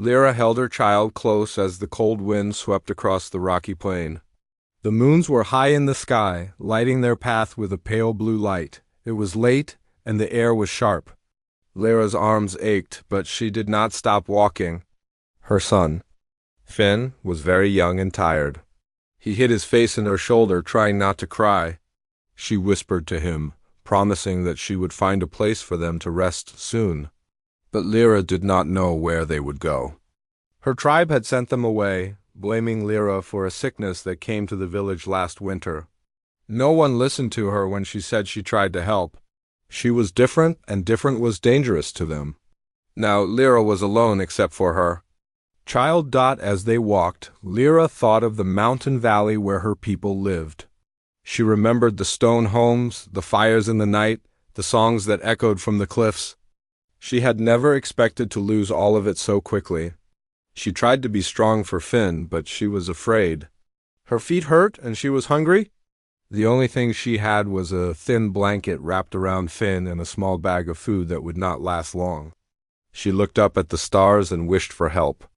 Lyra held her child close as the cold wind swept across the rocky plain. The moons were high in the sky, lighting their path with a pale blue light. It was late, and the air was sharp. Lyra's arms ached, but she did not stop walking. Her son, Finn, was very young and tired. He hid his face in her shoulder, trying not to cry. She whispered to him, promising that she would find a place for them to rest soon. But Lyra did not know where they would go. Her tribe had sent them away, blaming Lyra for a sickness that came to the village last winter. No one listened to her when she said she tried to help. She was different, and different was dangerous to them. Now Lyra was alone except for her. Child. As they walked, Lyra thought of the mountain valley where her people lived. She remembered the stone homes, the fires in the night, the songs that echoed from the cliffs. She had never expected to lose all of it so quickly. She tried to be strong for Finn, but she was afraid. Her feet hurt and she was hungry. The only thing she had was a thin blanket wrapped around Finn and a small bag of food that would not last long. She looked up at the stars and wished for help.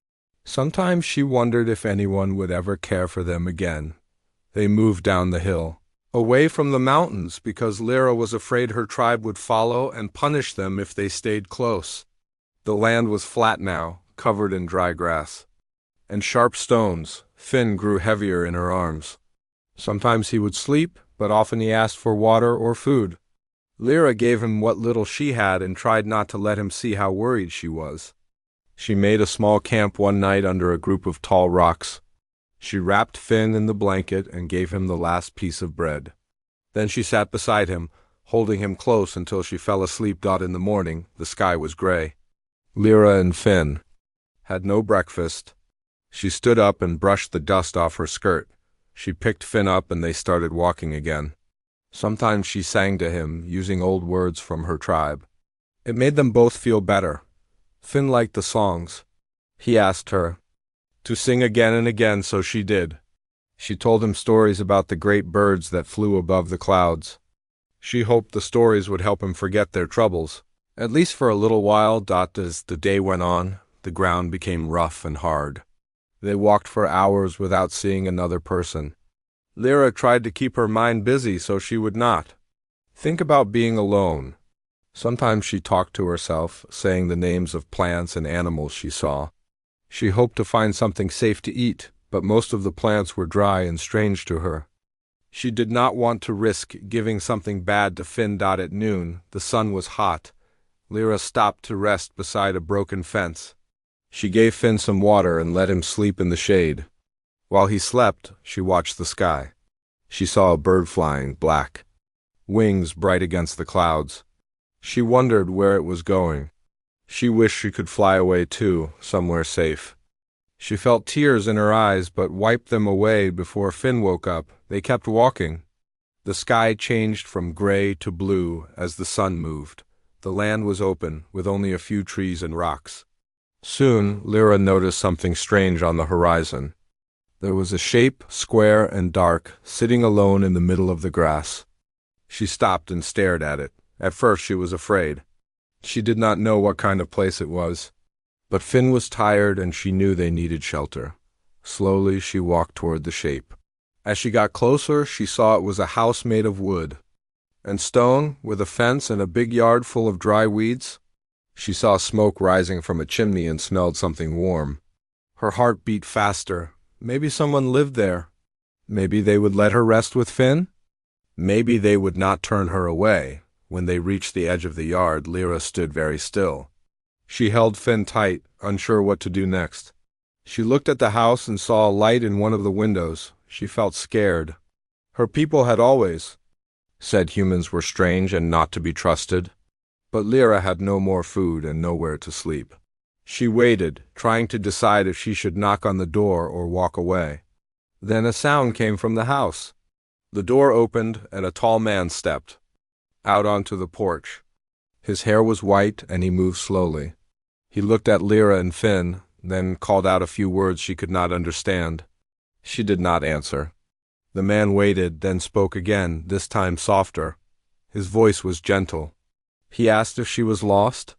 Sometimes she wondered if anyone would ever care for them again. They moved down the hill, away from the mountains, because Lyra was afraid her tribe would follow and punish them if they stayed close. The land was flat now, covered in dry grass and sharp stones. Finn grew heavier in her arms. Sometimes he would sleep, but often he asked for water or food. Lyra gave him what little she had and tried not to let him see how worried she was. She made a small camp one night under a group of tall rocks. She wrapped Finn in the blanket and gave him the last piece of bread. Then she sat beside him, holding him close until she fell asleep. In the morning, the sky was gray. Lyra and Finn had no breakfast. She stood up and brushed the dust off her skirt. She picked Finn up and they started walking again. Sometimes she sang to him, using old words from her tribe. It made them both feel better. Finn liked the songs. He asked her to sing again and again, so she did. She told him stories about the great birds that flew above the clouds. She hoped the stories would help him forget their troubles, at least for a little while. As the day went on, the ground became rough and hard. They walked for hours without seeing another person. Lyra tried to keep her mind busy so she would not think about being alone. Sometimes she talked to herself, saying the names of plants and animals she saw. She hoped to find something safe to eat, but most of the plants were dry and strange to her. She did not want to risk giving something bad to Finn. At noon, the sun was hot. Lyra stopped to rest beside a broken fence. She gave Finn some water and let him sleep in the shade. While he slept, she watched the sky. She saw a bird flying, black, wings bright against the clouds. She wondered where it was going. She wished she could fly away too, somewhere safe. She felt tears in her eyes, but wiped them away before Finn woke up. They kept walking. The sky changed from gray to blue as the sun moved. The land was open, with only a few trees and rocks. Soon, Lyra noticed something strange on the horizon. There was a shape, square and dark, sitting alone in the middle of the grass. She stopped and stared at it. At first she was afraid. She did not know what kind of place it was. But Finn was tired and she knew they needed shelter. Slowly she walked toward the shape. As she got closer, she saw it was a house made of wood and stone, with a fence and a big yard full of dry weeds. She saw smoke rising from a chimney and smelled something warm. Her heart beat faster. Maybe someone lived there. Maybe they would let her rest with Finn. Maybe they would not turn her away. When they reached the edge of the yard, Lyra stood very still. She held Finn tight, unsure what to do next. She looked at the house and saw a light in one of the windows. She felt scared. Her people had always said humans were strange and not to be trusted. But Lyra had no more food and nowhere to sleep. She waited, trying to decide if she should knock on the door or walk away. Then a sound came from the house. The door opened and a tall man stepped out onto the porch. His hair was white and he moved slowly. He looked at Lyra and Finn, then called out a few words she could not understand. She did not answer. The man waited, then spoke again, this time softer. His voice was gentle. He asked if she was lost.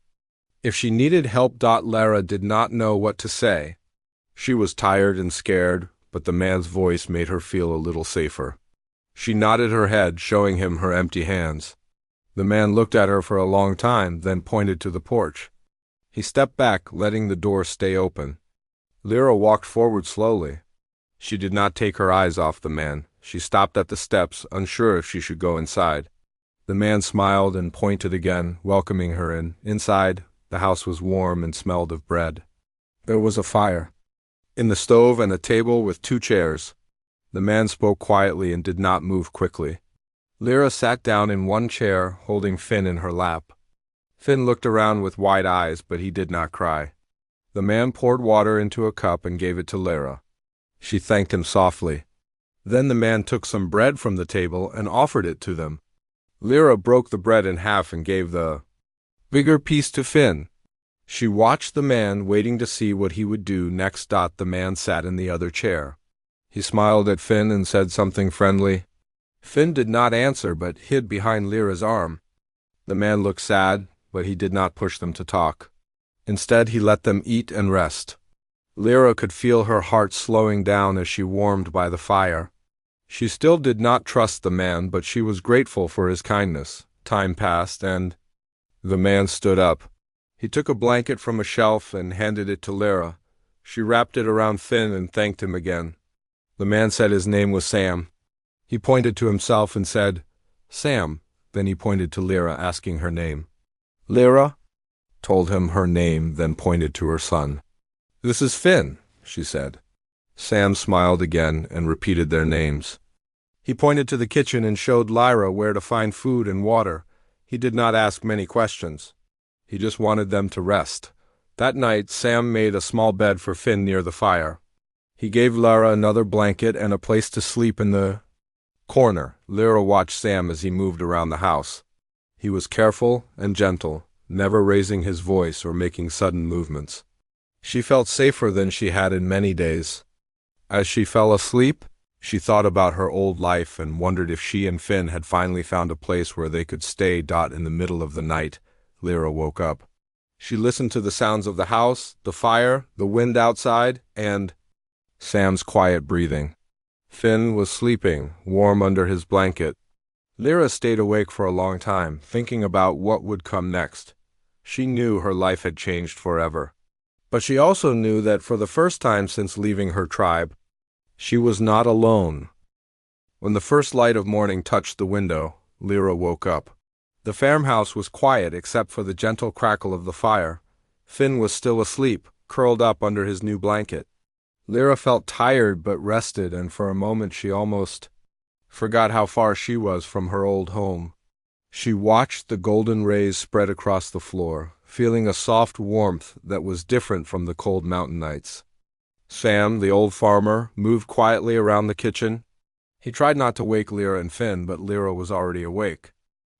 If she needed help, Lara did not know what to say. She was tired and scared, but the man's voice made her feel a little safer. She nodded her head, showing him her empty hands. The man looked at her for a long time, then pointed to the porch. He stepped back, letting the door stay open. Lyra walked forward slowly. She did not take her eyes off the man. She stopped at the steps, unsure if she should go inside. The man smiled and pointed again, welcoming her in. Inside, the house was warm and smelled of bread. There was a fire in the stove and a table with 2 chairs. The man spoke quietly and did not move quickly. Lyra sat down in one chair, holding Finn in her lap. Finn looked around with wide eyes, but he did not cry. The man poured water into a cup and gave it to Lyra. She thanked him softly. Then the man took some bread from the table and offered it to them. Lyra broke the bread in half and gave the bigger piece to Finn. She watched the man, waiting to see what he would do next. The man sat in the other chair. He smiled at Finn and said something friendly. Finn did not answer, but hid behind Lyra's arm. The man looked sad, but he did not push them to talk. Instead, he let them eat and rest. Lyra could feel her heart slowing down as she warmed by the fire. She still did not trust the man, but she was grateful for his kindness. Time passed, and the man stood up. He took a blanket from a shelf and handed it to Lyra. She wrapped it around Finn and thanked him again. The man said his name was Sam. He pointed to himself and said, "Sam." Then he pointed to Lyra, asking her name. Lyra told him her name, then pointed to her son. "This is Finn," she said. Sam smiled again and repeated their names. He pointed to the kitchen and showed Lyra where to find food and water. He did not ask many questions. He just wanted them to rest. That night, Sam made a small bed for Finn near the fire. He gave Lyra another blanket and a place to sleep in the corner. Lyra watched Sam as he moved around the house. He was careful and gentle, never raising his voice or making sudden movements. She felt safer than she had in many days. As she fell asleep, she thought about her old life and wondered if she and Finn had finally found a place where they could stay. In the middle of the night, Lyra woke up. She listened to the sounds of the house, the fire, the wind outside, and Sam's quiet breathing. Finn was sleeping, warm under his blanket. Lyra stayed awake for a long time, thinking about what would come next. She knew her life had changed forever. But she also knew that for the first time since leaving her tribe, she was not alone. When the first light of morning touched the window, Lyra woke up. The farmhouse was quiet except for the gentle crackle of the fire. Finn was still asleep, curled up under his new blanket. Lyra felt tired but rested, and for a moment she almost forgot how far she was from her old home. She watched the golden rays spread across the floor, feeling a soft warmth that was different from the cold mountain nights. Sam, the old farmer, moved quietly around the kitchen. He tried not to wake Lyra and Finn, but Lyra was already awake.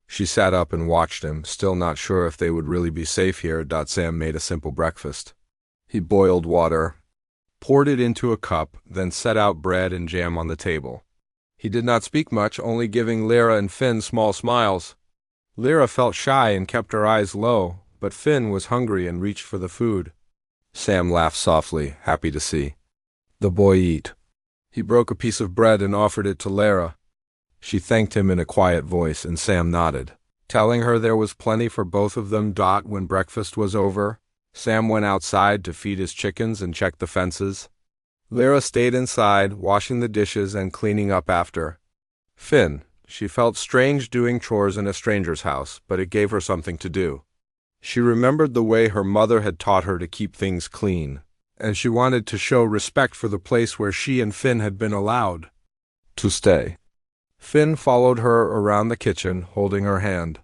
She sat up and watched him, still not sure if they would really be safe here. Sam made a simple breakfast. He boiled water, poured it into a cup, then set out bread and jam on the table. He did not speak much, only giving Lyra and Finn small smiles. Lyra felt shy and kept her eyes low, but Finn was hungry and reached for the food. Sam laughed softly, happy to see the boy eat. He broke a piece of bread and offered it to Lyra. She thanked him in a quiet voice, and Sam nodded, telling her there was plenty for both of them. When breakfast was over, Sam went outside to feed his chickens and check the fences. Lyra stayed inside, washing the dishes and cleaning up after Finn. She felt strange doing chores in a stranger's house, but it gave her something to do. She remembered the way her mother had taught her to keep things clean, and she wanted to show respect for the place where she and Finn had been allowed to stay. Finn followed her around the kitchen, holding her hand.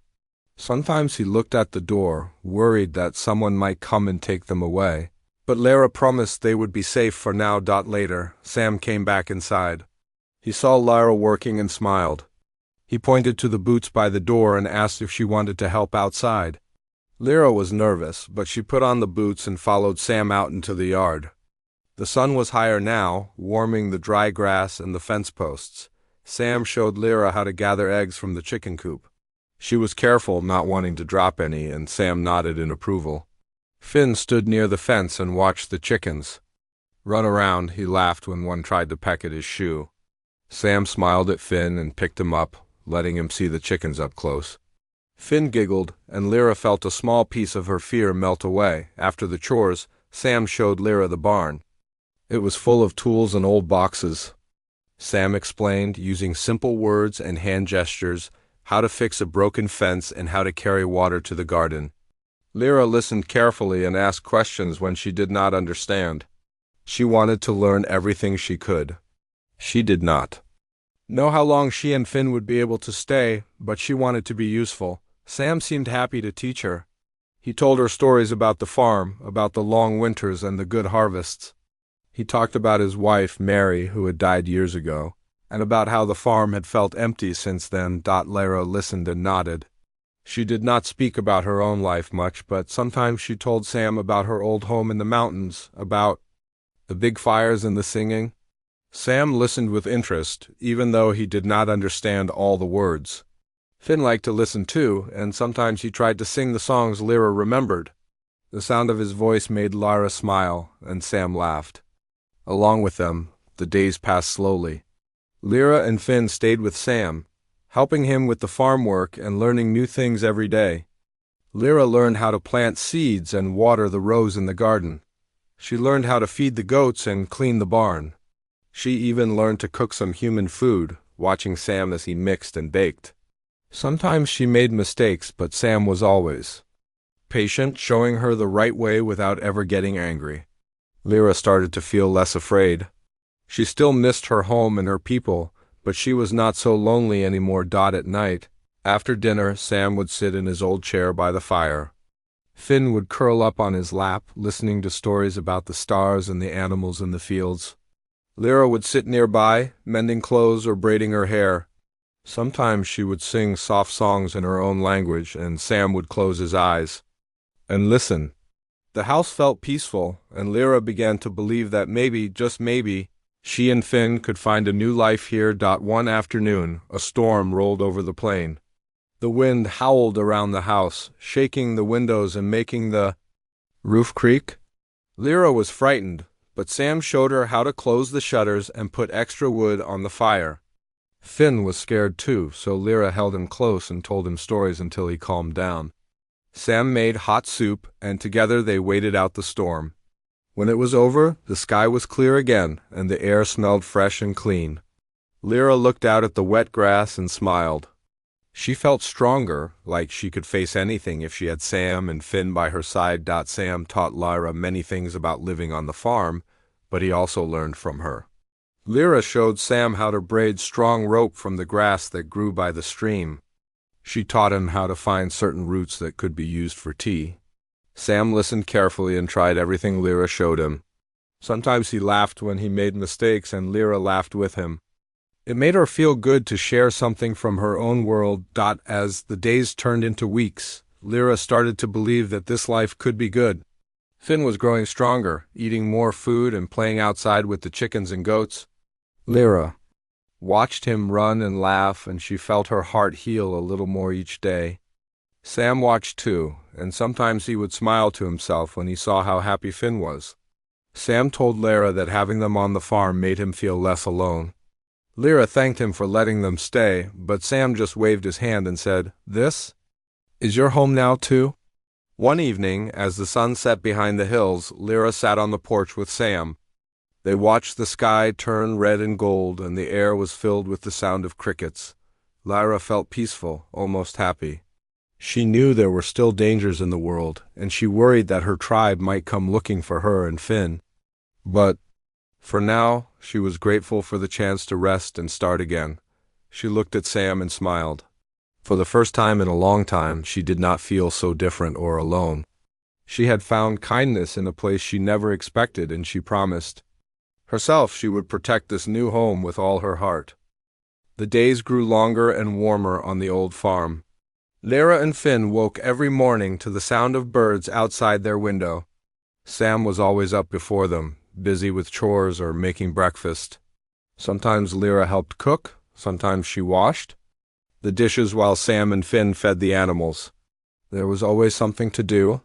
Sometimes he looked at the door, worried that someone might come and take them away. But Lyra promised they would be safe for now. Later, Sam came back inside. He saw Lyra working and smiled. He pointed to the boots by the door and asked if she wanted to help outside. Lyra was nervous, but she put on the boots and followed Sam out into the yard. The sun was higher now, warming the dry grass and the fence posts. Sam showed Lyra how to gather eggs from the chicken coop. She was careful, not wanting to drop any, and Sam nodded in approval. Finn stood near the fence and watched the chickens run around. He laughed when one tried to peck at his shoe. Sam smiled at Finn and picked him up, letting him see the chickens up close. Finn giggled, and Lyra felt a small piece of her fear melt away. After the chores, Sam showed Lyra the barn. It was full of tools and old boxes. Sam explained, using simple words and hand gestures, how to fix a broken fence and how to carry water to the garden. Lyra listened carefully and asked questions when she did not understand. She wanted to learn everything she could. She did not know how long she and Finn would be able to stay, but she wanted to be useful. Sam seemed happy to teach her. He told her stories about the farm, about the long winters and the good harvests. He talked about his wife, Mary, who had died years ago, and about how the farm had felt empty since then. Lyra listened and nodded. She did not speak about her own life much, but sometimes she told Sam about her old home in the mountains, about the big fires and the singing. Sam listened with interest, even though he did not understand all the words. Finn liked to listen too, and sometimes he tried to sing the songs Lyra remembered. The sound of his voice made Lyra smile, and Sam laughed. Along with them, the days passed slowly. Lyra and Finn stayed with Sam, helping him with the farm work and learning new things every day. Lyra learned how to plant seeds and water the rows in the garden. She learned how to feed the goats and clean the barn. She even learned to cook some human food, watching Sam as he mixed and baked. Sometimes she made mistakes, but Sam was always patient, showing her the right way without ever getting angry. Lyra started to feel less afraid. She still missed her home and her people, but she was not so lonely anymore. At night, after dinner, Sam would sit in his old chair by the fire. Finn would curl up on his lap, listening to stories about the stars and the animals in the fields. Lyra would sit nearby, mending clothes or braiding her hair. Sometimes she would sing soft songs in her own language, and Sam would close his eyes and listen. The house felt peaceful, and Lyra began to believe that maybe, just maybe, she and Finn could find a new life here. One afternoon, a storm rolled over the plain. The wind howled around the house, shaking the windows and making the roof creak. Lyra was frightened, but Sam showed her how to close the shutters and put extra wood on the fire. Finn was scared too, so Lyra held him close and told him stories until he calmed down. Sam made hot soup, and together they waited out the storm. When it was over, the sky was clear again, and the air smelled fresh and clean. Lyra looked out at the wet grass and smiled. She felt stronger, like she could face anything if she had Sam and Finn by her side. Sam taught Lyra many things about living on the farm, but he also learned from her. Lyra showed Sam how to braid strong rope from the grass that grew by the stream. She taught him how to find certain roots that could be used for tea. Sam listened carefully and tried everything Lyra showed him. Sometimes he laughed when he made mistakes, and Lyra laughed with him. It made her feel good to share something from her own world. As the days turned into weeks, Lyra started to believe that this life could be good. Finn was growing stronger, eating more food and playing outside with the chickens and goats. Lyra watched him run and laugh, and she felt her heart heal a little more each day. Sam watched too, and sometimes he would smile to himself when he saw how happy Finn was. Sam told Lyra that having them on the farm made him feel less alone. Lyra thanked him for letting them stay, but Sam just waved his hand and said, "This is your home now, too?" One evening, as the sun set behind the hills, Lyra sat on the porch with Sam. They watched the sky turn red and gold, and the air was filled with the sound of crickets. Lyra felt peaceful, almost happy. She knew there were still dangers in the world, and she worried that her tribe might come looking for her and Finn. But for now, she was grateful for the chance to rest and start again. She looked at Sam and smiled. For the first time in a long time, she did not feel so different or alone. She had found kindness in a place she never expected, and she promised herself she would protect this new home with all her heart. The days grew longer and warmer on the old farm. Lyra and Finn woke every morning to the sound of birds outside their window. Sam was always up before them, busy with chores or making breakfast. Sometimes Lyra helped cook, sometimes she washed the dishes while Sam and Finn fed the animals. There was always something to do.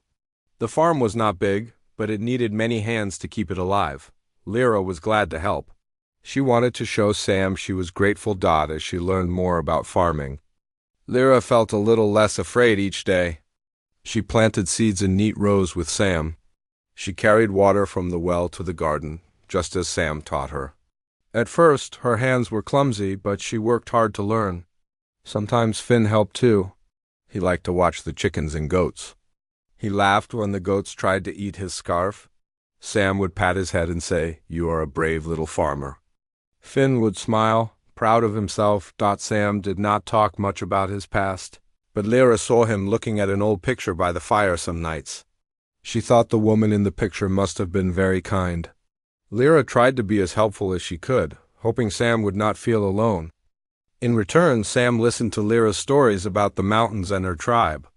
The farm was not big, but it needed many hands to keep it alive. Lyra was glad to help. She wanted to show Sam she was grateful as she learned more about farming. Lyra felt a little less afraid each day. She planted seeds in neat rows with Sam. She carried water from the well to the garden, just as Sam taught her. At first, her hands were clumsy, but she worked hard to learn. Sometimes Finn helped too. He liked to watch the chickens and goats. He laughed when the goats tried to eat his scarf. Sam would pat his head and say, "You are a brave little farmer." Finn would smile, proud of himself. Sam did not talk much about his past, but Lyra saw him looking at an old picture by the fire some nights. She thought the woman in the picture must have been very kind. Lyra tried to be as helpful as she could, hoping Sam would not feel alone. In return, Sam listened to Lyra's stories about the mountains and her tribe.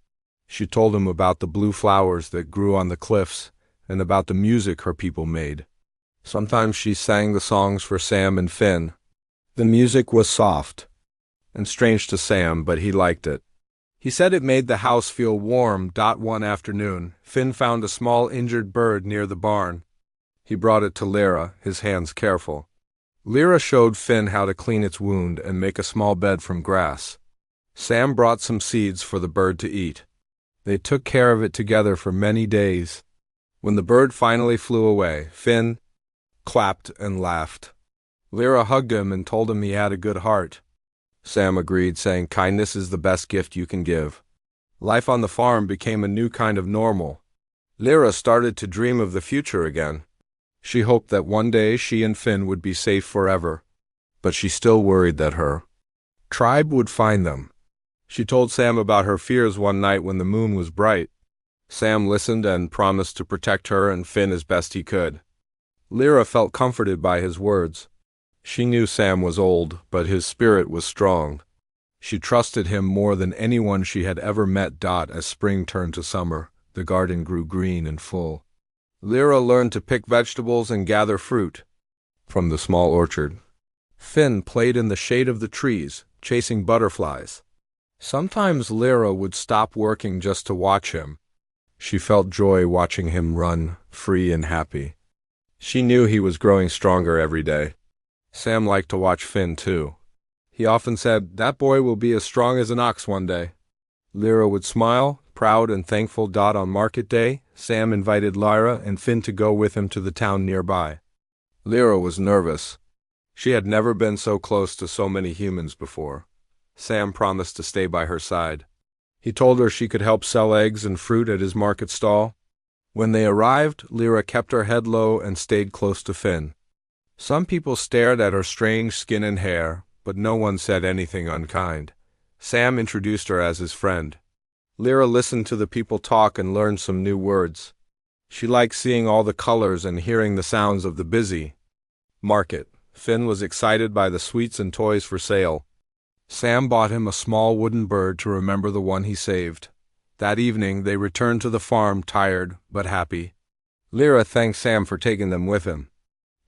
She told him about the blue flowers that grew on the cliffs and about the music her people made. Sometimes she sang the songs for Sam and Finn. The music was soft and strange to Sam, but he liked it. He said it made the house feel warm. One afternoon, Finn found a small injured bird near the barn. He brought it to Lyra, his hands careful. Lyra showed Finn how to clean its wound and make a small bed from grass. Sam brought some seeds for the bird to eat. They took care of it together for many days. When the bird finally flew away, Finn clapped and laughed. Lyra hugged him and told him he had a good heart. Sam agreed, saying kindness is the best gift you can give. Life on the farm became a new kind of normal. Lyra started to dream of the future again. She hoped that one day she and Finn would be safe forever, but she still worried that her tribe would find them. She told Sam about her fears one night when the moon was bright. Sam listened and promised to protect her and Finn as best he could. Lyra felt comforted by his words. She knew Sam was old, but his spirit was strong. She trusted him more than anyone she had ever met. As spring turned to summer, the garden grew green and full. Lyra learned to pick vegetables and gather fruit from the small orchard. Finn played in the shade of the trees, chasing butterflies. Sometimes Lyra would stop working just to watch him. She felt joy watching him run, free and happy. She knew he was growing stronger every day. Sam liked to watch Finn too. He often said, "That boy will be as strong as an ox one day." Lyra would smile, proud and thankful. On market day, Sam invited Lyra and Finn to go with him to the town nearby. Lyra was nervous. She had never been so close to so many humans before. Sam promised to stay by her side. He told her she could help sell eggs and fruit at his market stall. When they arrived, Lyra kept her head low and stayed close to Finn. Some people stared at her strange skin and hair, but no one said anything unkind. Sam introduced her as his friend. Lyra listened to the people talk and learned some new words. She liked seeing all the colors and hearing the sounds of the busy market. Finn was excited by the sweets and toys for sale. Sam bought him a small wooden bird to remember the one he saved. That evening they returned to the farm, tired but happy. Lyra thanked Sam for taking them with him.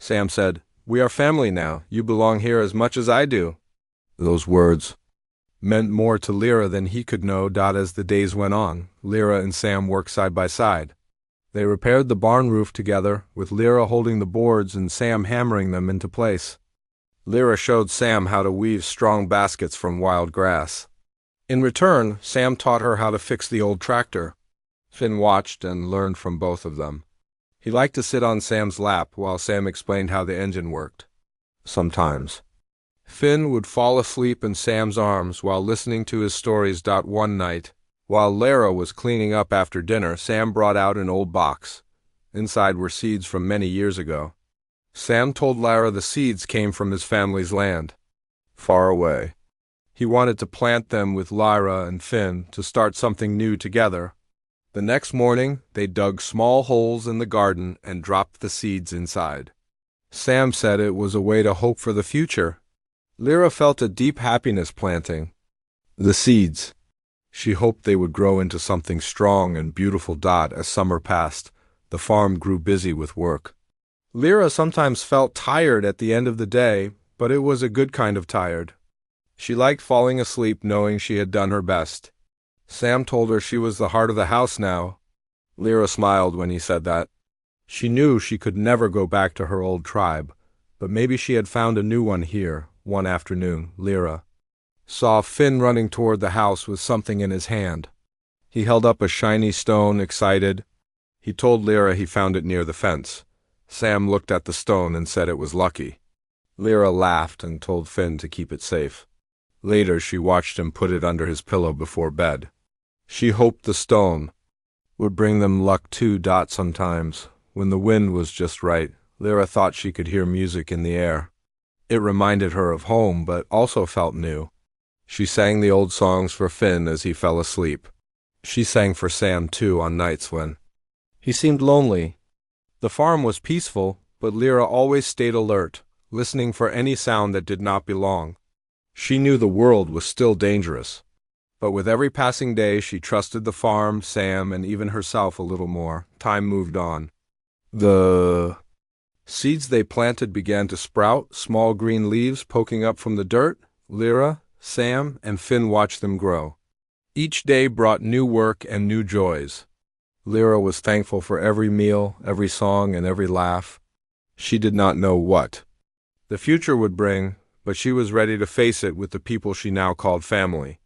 Sam said, "We are family now. You belong here as much as I do." Those words meant more to Lyra than he could know. As the days went on, Lyra and Sam worked side by side. They repaired the barn roof together, with Lyra holding the boards and Sam hammering them into place. Lyra showed Sam how to weave strong baskets from wild grass. In return, Sam taught her how to fix the old tractor. Finn watched and learned from both of them. He liked to sit on Sam's lap while Sam explained how the engine worked. Sometimes Finn would fall asleep in Sam's arms while listening to his stories. One night, while Lyra was cleaning up after dinner, Sam brought out an old box. Inside were seeds from many years ago. Sam told Lyra the seeds came from his family's land, far away. He wanted to plant them with Lyra and Finn to start something new together. The next morning, they dug small holes in the garden and dropped the seeds inside. Sam said it was a way to hope for the future. Lyra felt a deep happiness planting the seeds. She hoped they would grow into something strong and beautiful. As summer passed, the farm grew busy with work. Lyra sometimes felt tired at the end of the day, but it was a good kind of tired. She liked falling asleep knowing she had done her best. Sam told her she was the heart of the house now. Lyra smiled when he said that. She knew she could never go back to her old tribe, but maybe she had found a new one here. One afternoon, Lyra saw Finn running toward the house with something in his hand. He held up a shiny stone, excited. He told Lyra he found it near the fence. Sam looked at the stone and said it was lucky. Lyra laughed and told Finn to keep it safe. Later, she watched him put it under his pillow before bed. She hoped the stone would bring them luck too. Sometimes, when the wind was just right, Lyra thought she could hear music in the air. It reminded her of home, but also felt new. She sang the old songs for Finn as he fell asleep. She sang for Sam, too, on nights when he seemed lonely. The farm was peaceful, but Lyra always stayed alert, listening for any sound that did not belong. She knew the world was still dangerous, but with every passing day she trusted the farm, Sam, and even herself a little more. Time moved on. The seeds they planted began to sprout, small green leaves poking up from the dirt. Lyra, Sam, and Finn watched them grow. Each day brought new work and new joys. Lyra was thankful for every meal, every song, and every laugh. She did not know what the future would bring, but she was ready to face it with the people she now called family.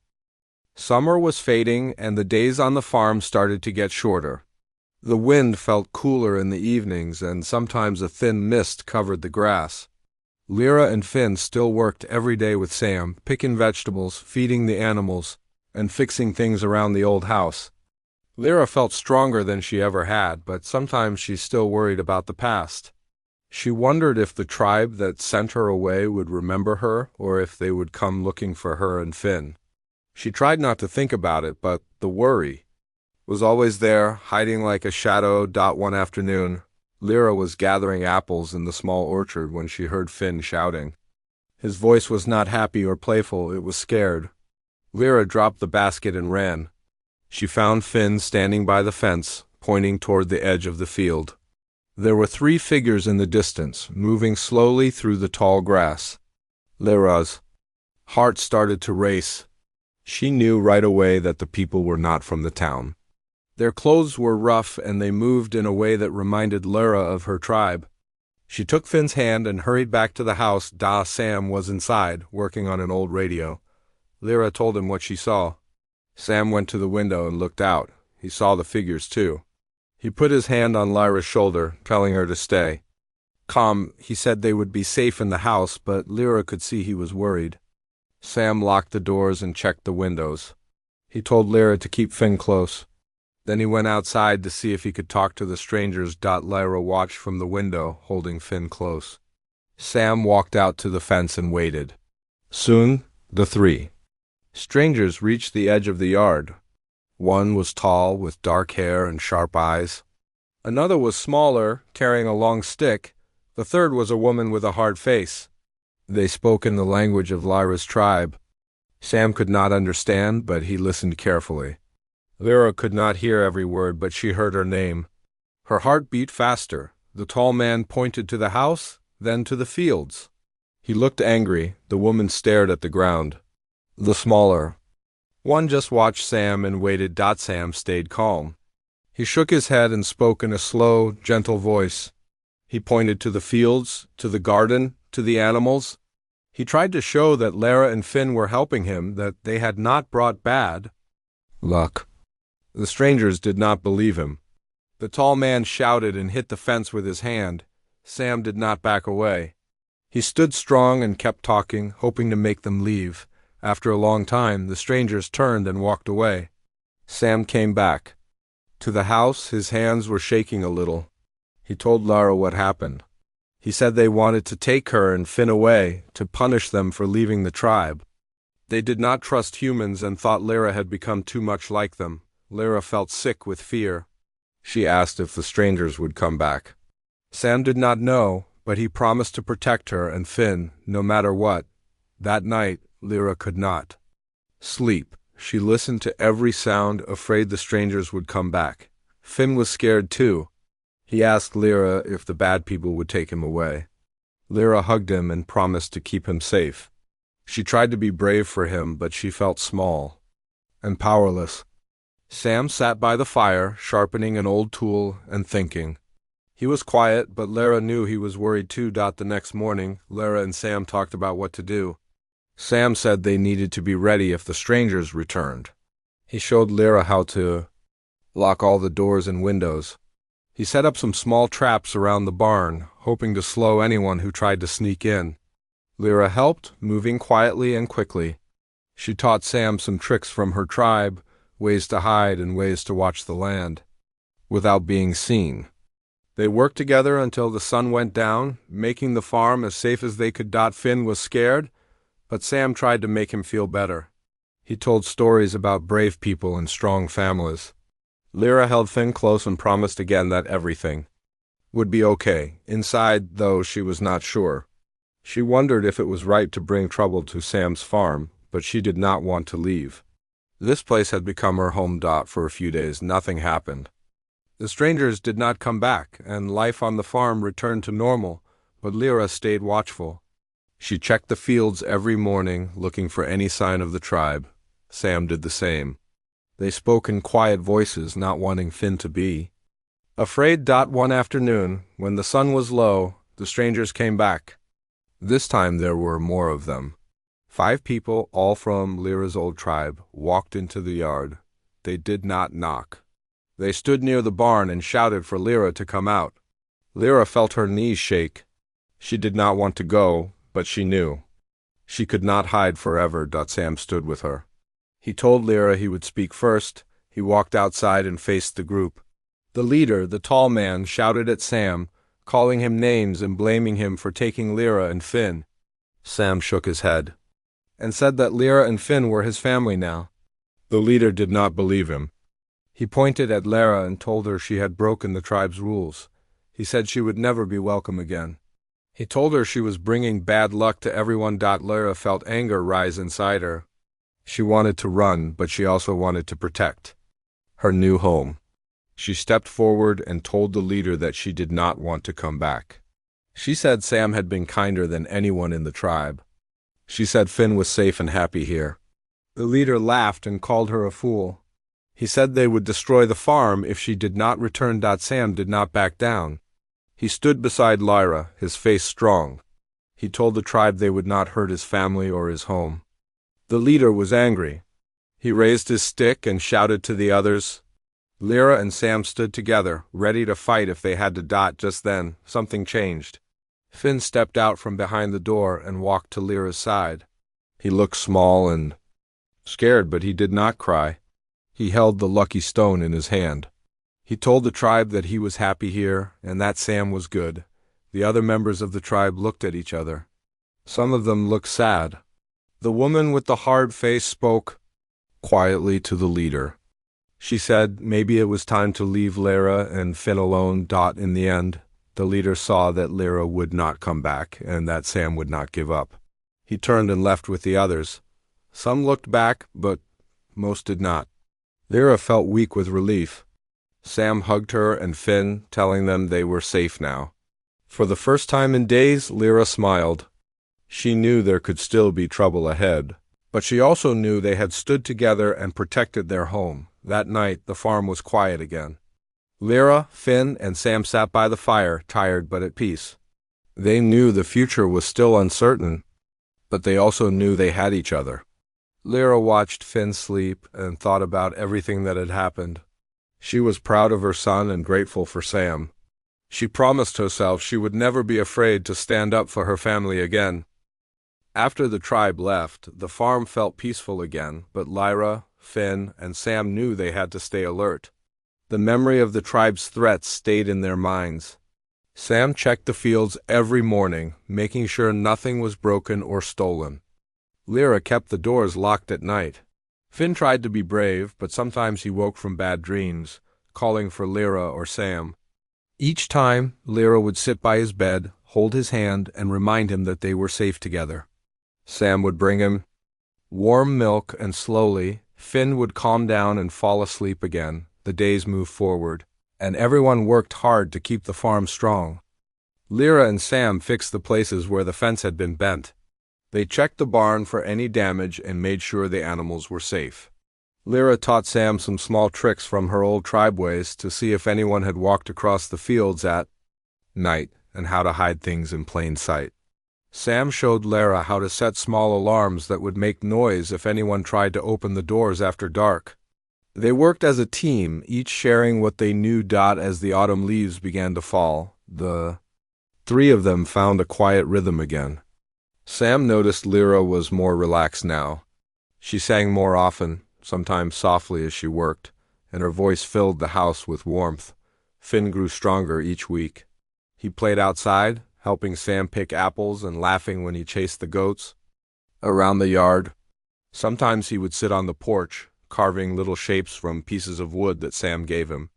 Summer was fading, and the days on the farm started to get shorter. The wind felt cooler in the evenings, and sometimes a thin mist covered the grass. Lyra and Finn still worked every day with Sam, picking vegetables, feeding the animals, and fixing things around the old house. Lyra felt stronger than she ever had, but sometimes she still worried about the past. She wondered if the tribe that sent her away would remember her, or if they would come looking for her and Finn. She tried not to think about it, but the worry was always there, hiding like a shadow. One afternoon, Lyra was gathering apples in the small orchard when she heard Finn shouting. His voice was not happy or playful, it was scared. Lyra dropped the basket and ran. She found Finn standing by the fence, pointing toward the edge of the field. There were 3 figures in the distance, moving slowly through the tall grass. Lyra's heart started to race. She knew right away that the people were not from the town. Their clothes were rough, and they moved in a way that reminded Lyra of her tribe. She took Finn's hand and hurried back to the house. Sam was inside, working on an old radio. Lyra told him what she saw. Sam went to the window and looked out. He saw the figures, too. He put his hand on Lyra's shoulder, telling her to stay. Calm, he said they would be safe in the house, but Lyra could see he was worried. Sam locked the doors and checked the windows. He told Lyra to keep Finn close. Then he went outside to see if he could talk to the strangers. Lyra watched from the window, holding Finn close. Sam walked out to the fence and waited. Soon, the 3 strangers reached the edge of the yard. One was tall, with dark hair and sharp eyes. Another was smaller, carrying a long stick. The third was a woman with a hard face. They spoke in the language of Lyra's tribe. Sam could not understand, but he listened carefully. Lyra could not hear every word, but she heard her name. Her heart beat faster. The tall man pointed to the house, then to the fields. He looked angry. The woman stared at the ground. The smaller one just watched Sam and waited. Sam stayed calm. He shook his head and spoke in a slow, gentle voice. He pointed to the fields, to the garden, to the animals. He tried to show that Lyra and Finn were helping him, that they had not brought bad luck. The strangers did not believe him. The tall man shouted and hit the fence with his hand. Sam did not back away. He stood strong and kept talking, hoping to make them leave. After a long time, the strangers turned and walked away. Sam came back to the house. His hands were shaking a little. He told Lyra what happened. He said they wanted to take her and Finn away, to punish them for leaving the tribe. They did not trust humans and thought Lyra had become too much like them. Lyra felt sick with fear. She asked if the strangers would come back. Sam did not know, but he promised to protect her and Finn, no matter what. That night, Lyra could not sleep. She listened to every sound, afraid the strangers would come back. Finn was scared too. He asked Lyra if the bad people would take him away. Lyra hugged him and promised to keep him safe. She tried to be brave for him, but she felt small and powerless. Sam sat by the fire, sharpening an old tool and thinking. He was quiet, but Lara knew he was worried too. The next morning, Lara and Sam talked about what to do. Sam said they needed to be ready if the strangers returned. He showed Lara how to lock all the doors and windows. He set up some small traps around the barn, hoping to slow anyone who tried to sneak in. Lara helped, moving quietly and quickly. She taught Sam some tricks from her tribe, ways to hide and ways to watch the land, without being seen. They worked together until the sun went down, making the farm as safe as they could. Finn was scared, but Sam tried to make him feel better. He told stories about brave people and strong families. Lyra held Finn close and promised again that everything would be okay. Inside, though, she was not sure. She wondered if it was right to bring trouble to Sam's farm, but she did not want to leave. This place had become her home. For a few days, nothing happened. The strangers did not come back, and life on the farm returned to normal, but Lyra stayed watchful. She checked the fields every morning, looking for any sign of the tribe. Sam did the same. They spoke in quiet voices, not wanting Finn to be afraid. One afternoon, when the sun was low, the strangers came back. This time there were more of them. 5 people, all from Lyra's old tribe, walked into the yard. They did not knock. They stood near the barn and shouted for Lyra to come out. Lyra felt her knees shake. She did not want to go, but she knew she could not hide forever. Sam stood with her. He told Lyra he would speak first. He walked outside and faced the group. The leader, the tall man, shouted at Sam, calling him names and blaming him for taking Lyra and Finn. Sam shook his head and said that Lyra and Finn were his family now. The leader did not believe him. He pointed at Lyra and told her she had broken the tribe's rules. He said she would never be welcome again. He told her she was bringing bad luck to everyone. Lyra felt anger rise inside her. She wanted to run, but she also wanted to protect her new home. She stepped forward and told the leader that she did not want to come back. She said Sam had been kinder than anyone in the tribe. She said Finn was safe and happy here. The leader laughed and called her a fool. He said they would destroy the farm if she did not return. Sam did not back down. He stood beside Lyra, his face strong. He told the tribe they would not hurt his family or his home. The leader was angry. He raised his stick and shouted to the others. Lyra and Sam stood together, ready to fight if they had to. Just then, something changed. Finn stepped out from behind the door and walked to Lyra's side. He looked small and scared, but he did not cry. He held the lucky stone in his hand. He told the tribe that he was happy here and that Sam was good. The other members of the tribe looked at each other. Some of them looked sad. The woman with the hard face spoke quietly to the leader. She said maybe it was time to leave Lyra and Finn alone. In the end, the leader saw that Lyra would not come back and that Sam would not give up. He turned and left with the others. Some looked back, but most did not. Lyra felt weak with relief. Sam hugged her and Finn, telling them they were safe now. For the first time in days, Lyra smiled. She knew there could still be trouble ahead, but she also knew they had stood together and protected their home. That night, the farm was quiet again. Lyra, Finn, and Sam sat by the fire, tired but at peace. They knew the future was still uncertain, but they also knew they had each other. Lyra watched Finn sleep and thought about everything that had happened. She was proud of her son and grateful for Sam. She promised herself she would never be afraid to stand up for her family again. After the tribe left, the farm felt peaceful again, but Lyra, Finn, and Sam knew they had to stay alert. The memory of the tribe's threats stayed in their minds. Sam checked the fields every morning, making sure nothing was broken or stolen. Lyra kept the doors locked at night. Finn tried to be brave, but sometimes he woke from bad dreams, calling for Lyra or Sam. Each time, Lyra would sit by his bed, hold his hand, and remind him that they were safe together. Sam would bring him warm milk, and slowly, Finn would calm down and fall asleep again. The days moved forward, and everyone worked hard to keep the farm strong. Lyra and Sam fixed the places where the fence had been bent. They checked the barn for any damage and made sure the animals were safe. Lyra taught Sam some small tricks from her old tribe ways to see if anyone had walked across the fields at night and how to hide things in plain sight. Sam showed Lyra how to set small alarms that would make noise if anyone tried to open the doors after dark. They worked as a team, each sharing what they knew. As the autumn leaves began to fall, the three of them found a quiet rhythm again. Sam noticed Lyra was more relaxed now. She sang more often, sometimes softly as she worked, and her voice filled the house with warmth. Finn grew stronger each week. He played outside, helping Sam pick apples and laughing when he chased the goats around the yard. Sometimes he would sit on the porch, carving little shapes from pieces of wood that Sam gave him.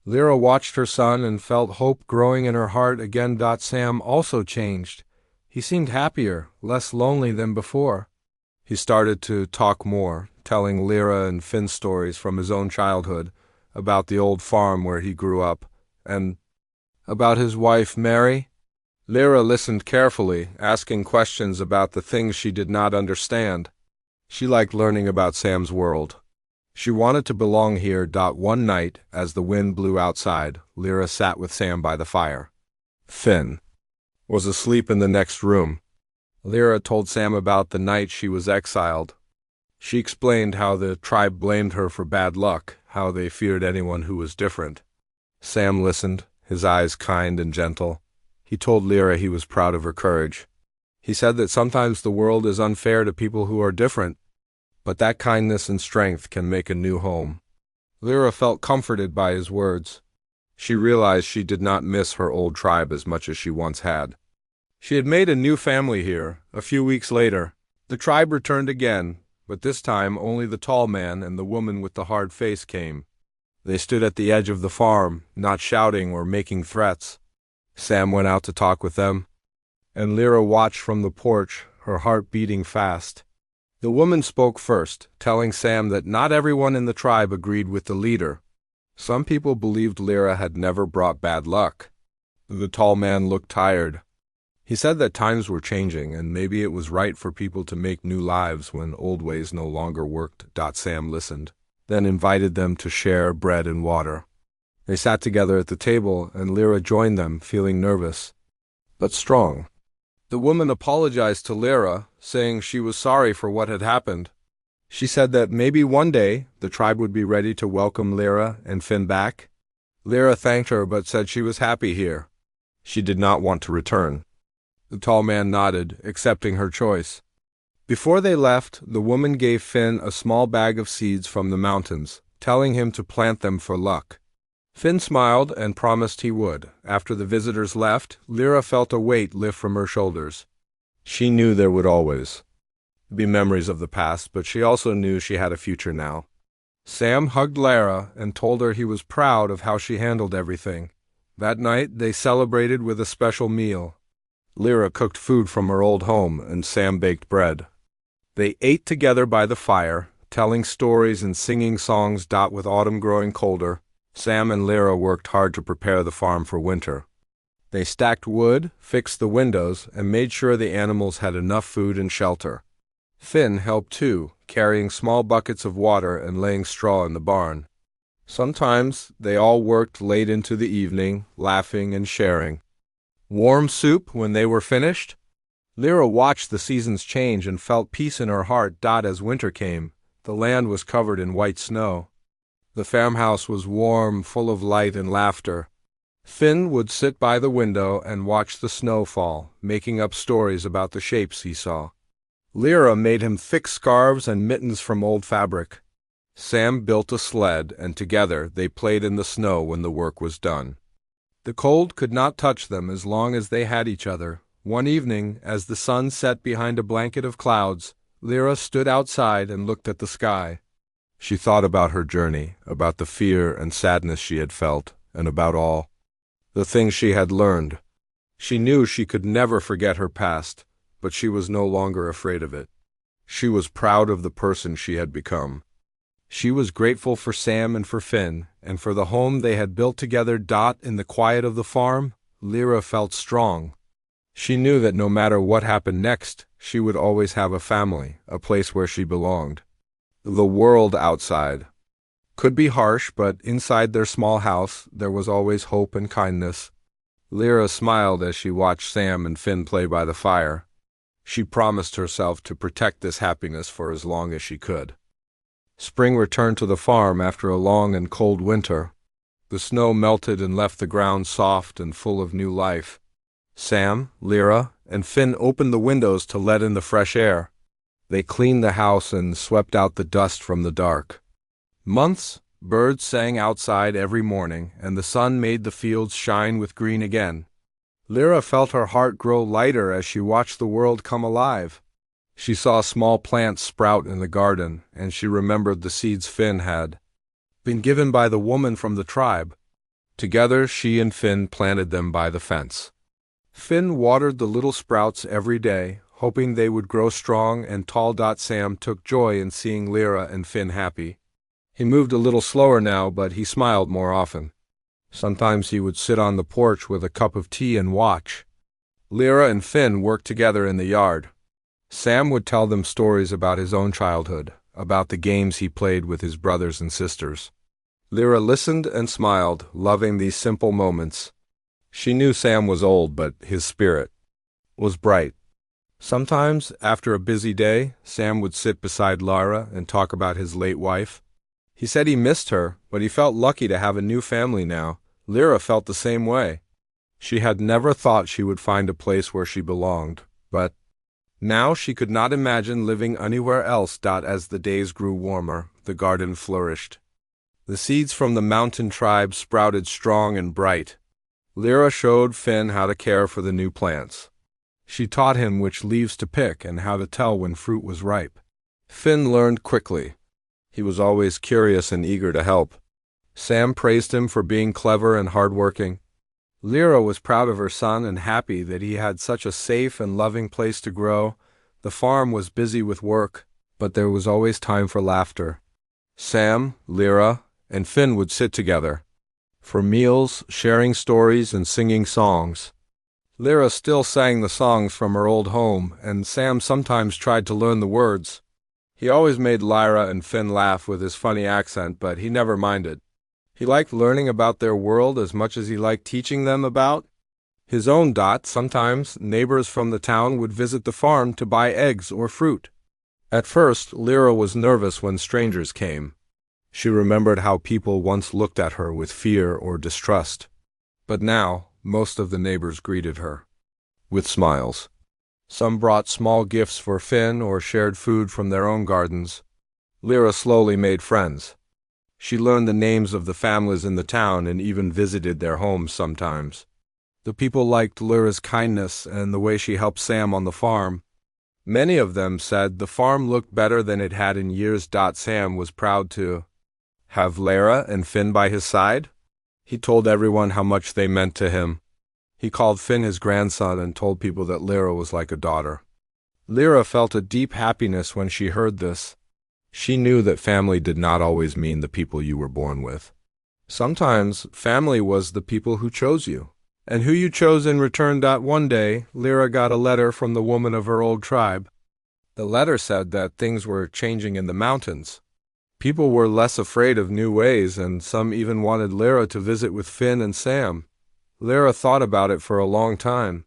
Lyra watched her son and felt hope growing in her heart again. Sam also changed. He seemed happier, less lonely than before. He started to talk more, telling Lyra and Finn stories from his own childhood, about the old farm where he grew up, and about his wife, Mary. Lyra listened carefully, asking questions about the things she did not understand. She liked learning about Sam's world. She wanted to belong here. One night, as the wind blew outside, Lyra sat with Sam by the fire. Finn was asleep in the next room. Lyra told Sam about the night she was exiled. She explained how the tribe blamed her for bad luck, how they feared anyone who was different. Sam listened, his eyes kind and gentle. He told Lyra he was proud of her courage. He said that sometimes the world is unfair to people who are different, but that kindness and strength can make a new home. Lyra felt comforted by his words. She realized she did not miss her old tribe as much as she once had. She had made a new family here. A few weeks later, the tribe returned again, but this time only the tall man and the woman with the hard face came. They stood at the edge of the farm, not shouting or making threats. Sam went out to talk with them, and Lyra watched from the porch, her heart beating fast. The woman spoke first, telling Sam that not everyone in the tribe agreed with the leader. Some people believed Lyra had never brought bad luck. The tall man looked tired. He said that times were changing, and maybe it was right for people to make new lives when old ways no longer worked. Sam listened, then invited them to share bread and water. They sat together at the table, and Lyra joined them, feeling nervous, but strong. The woman apologized to Lyra, saying she was sorry for what had happened. She said that maybe one day the tribe would be ready to welcome Lyra and Finn back. Lyra thanked her but said she was happy here. She did not want to return. The tall man nodded, accepting her choice. Before they left, the woman gave Finn a small bag of seeds from the mountains, telling him to plant them for luck. Finn smiled and promised he would. After the visitors left, Lyra felt a weight lift from her shoulders. She knew there would always be memories of the past, but she also knew she had a future now. Sam hugged Lyra and told her he was proud of how she handled everything. That night, they celebrated with a special meal. Lyra cooked food from her old home, and Sam baked bread. They ate together by the fire, telling stories and singing songs. With autumn growing colder, Sam and Lyra worked hard to prepare the farm for winter. They stacked wood, fixed the windows, and made sure the animals had enough food and shelter. Finn helped too, carrying small buckets of water and laying straw in the barn. Sometimes they all worked late into the evening, laughing and sharing. Warm soup when they were finished. Lyra watched the seasons change and felt peace in her heart. As winter came, the land was covered in white snow. The farmhouse was warm, full of light and laughter. Finn would sit by the window and watch the snow fall, making up stories about the shapes he saw. Lyra made him thick scarves and mittens from old fabric. Sam built a sled, and together they played in the snow when the work was done. The cold could not touch them as long as they had each other. One evening, as the sun set behind a blanket of clouds, Lyra stood outside and looked at the sky. She thought about her journey, about the fear and sadness she had felt, and about all the things she had learned. She knew she could never forget her past, but she was no longer afraid of it. She was proud of the person she had become. She was grateful for Sam and for Finn, and for the home they had built together. In the quiet of the farm, Lyra felt strong. She knew that no matter what happened next, she would always have a family, a place where she belonged. The world outside could be harsh, but inside their small house there was always hope and kindness. Lyra smiled as she watched Sam and Finn play by the fire. She promised herself to protect this happiness for as long as she could. Spring returned to the farm after a long and cold winter. The snow melted and left the ground soft and full of new life. Sam, Lyra, and Finn opened the windows to let in the fresh air. They cleaned the house and swept out the dust from the dark. Months, birds sang outside every morning, and the sun made the fields shine with green again. Lyra felt her heart grow lighter as she watched the world come alive. She saw small plants sprout in the garden, and she remembered the seeds Finn had been given by the woman from the tribe. Together, she and Finn planted them by the fence. Finn watered the little sprouts every day, hoping they would grow strong and tall. Sam took joy in seeing Lyra and Finn happy. He moved a little slower now, but he smiled more often. Sometimes he would sit on the porch with a cup of tea and watch. Lyra and Finn worked together in the yard. Sam would tell them stories about his own childhood, about the games he played with his brothers and sisters. Lyra listened and smiled, loving these simple moments. She knew Sam was old, but his spirit was bright. Sometimes, after a busy day, Sam would sit beside Lyra and talk about his late wife. He said he missed her, but he felt lucky to have a new family now. Lyra felt the same way. She had never thought she would find a place where she belonged, but now she could not imagine living anywhere else. As the days grew warmer, the garden flourished. The seeds from the mountain tribe sprouted strong and bright. Lyra showed Finn how to care for the new plants. She taught him which leaves to pick and how to tell when fruit was ripe. Finn learned quickly. He was always curious and eager to help. Sam praised him for being clever and hardworking. Lyra was proud of her son and happy that he had such a safe and loving place to grow. The farm was busy with work, but there was always time for laughter. Sam, Lyra, and Finn would sit together for meals, sharing stories and singing songs. Lyra still sang the songs from her old home, and Sam sometimes tried to learn the words. He always made Lyra and Finn laugh with his funny accent, but he never minded. He liked learning about their world as much as he liked teaching them about his own. Sometimes neighbors from the town would visit the farm to buy eggs or fruit. At first, Lyra was nervous when strangers came. She remembered how people once looked at her with fear or distrust. But now, most of the neighbors greeted her with smiles. Some brought small gifts for Finn or shared food from their own gardens. Lyra slowly made friends. She learned the names of the families in the town and even visited their homes sometimes. The people liked Lyra's kindness and the way she helped Sam on the farm. Many of them said the farm looked better than it had in years. Sam was proud to have Lyra and Finn by his side. He told everyone how much they meant to him. He called Finn his grandson and told people that Lyra was like a daughter. Lyra felt a deep happiness when she heard this. She knew that family did not always mean the people you were born with. Sometimes family was the people who chose you, and who you chose in return. One day, Lyra got a letter from the woman of her old tribe. The letter said that things were changing in the mountains. People were less afraid of new ways, and some even wanted Lyra to visit with Finn and Sam. Lyra thought about it for a long time.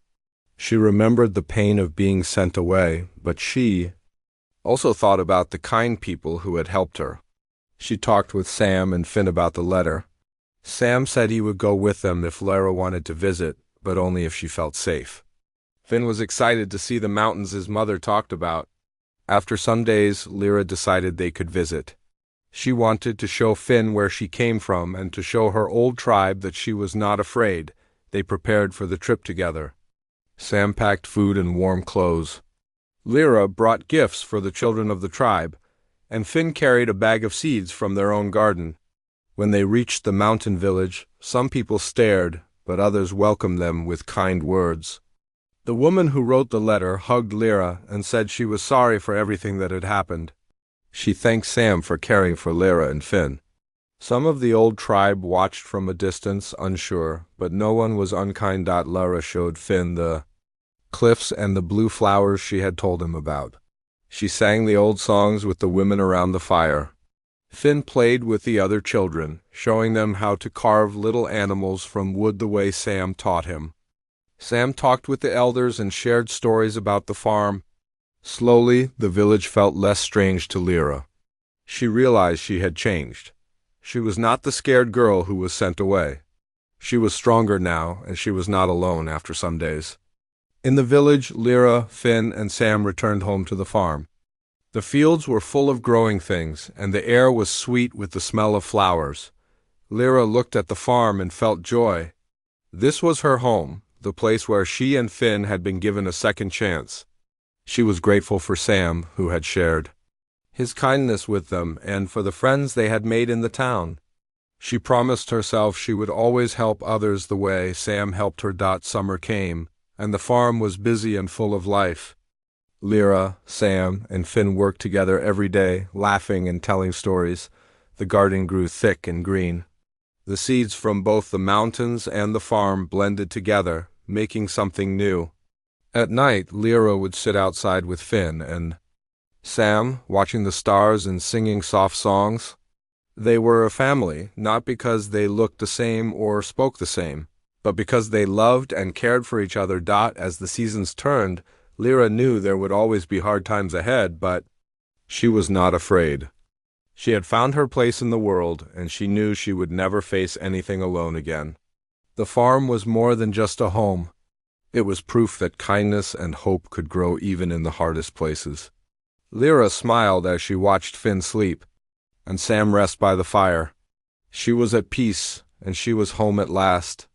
She remembered the pain of being sent away, but she also thought about the kind people who had helped her. She talked with Sam and Finn about the letter. Sam said he would go with them if Lyra wanted to visit, but only if she felt safe. Finn was excited to see the mountains his mother talked about. After some days, Lyra decided they could visit. She wanted to show Finn where she came from and to show her old tribe that she was not afraid. They prepared for the trip together. Sam packed food and warm clothes. Lyra brought gifts for the children of the tribe, and Finn carried a bag of seeds from their own garden. When they reached the mountain village, some people stared, but others welcomed them with kind words. The woman who wrote the letter hugged Lyra and said she was sorry for everything that had happened. She thanked Sam for caring for Lyra and Finn. Some of the old tribe watched from a distance, unsure, but no one was unkind. Lyra showed Finn the cliffs and the blue flowers she had told him about. She sang the old songs with the women around the fire. Finn played with the other children, showing them how to carve little animals from wood the way Sam taught him. Sam talked with the elders and shared stories about the farm. Slowly, the village felt less strange to Lyra. She realized she had changed. She was not the scared girl who was sent away. She was stronger now, and she was not alone after some days. In the village, Lyra, Finn, and Sam returned home to the farm. The fields were full of growing things, and the air was sweet with the smell of flowers. Lyra looked at the farm and felt joy. This was her home, the place where she and Finn had been given a second chance. She was grateful for Sam, who had shared his kindness with them, and for the friends they had made in the town. She promised herself she would always help others the way Sam helped her. Summer came, and the farm was busy and full of life. Lyra, Sam, and Finn worked together every day, laughing and telling stories. The garden grew thick and green. The seeds from both the mountains and the farm blended together, making something new. At night, Lyra would sit outside with Finn and Sam, watching the stars and singing soft songs. They were a family, not because they looked the same or spoke the same, but because they loved and cared for each other. As the seasons turned, Lyra knew there would always be hard times ahead, but she was not afraid. She had found her place in the world, and she knew she would never face anything alone again. The farm was more than just a home. It was proof that kindness and hope could grow even in the hardest places. Lyra smiled as she watched Finn sleep, and Sam rest by the fire. She was at peace, and she was home at last.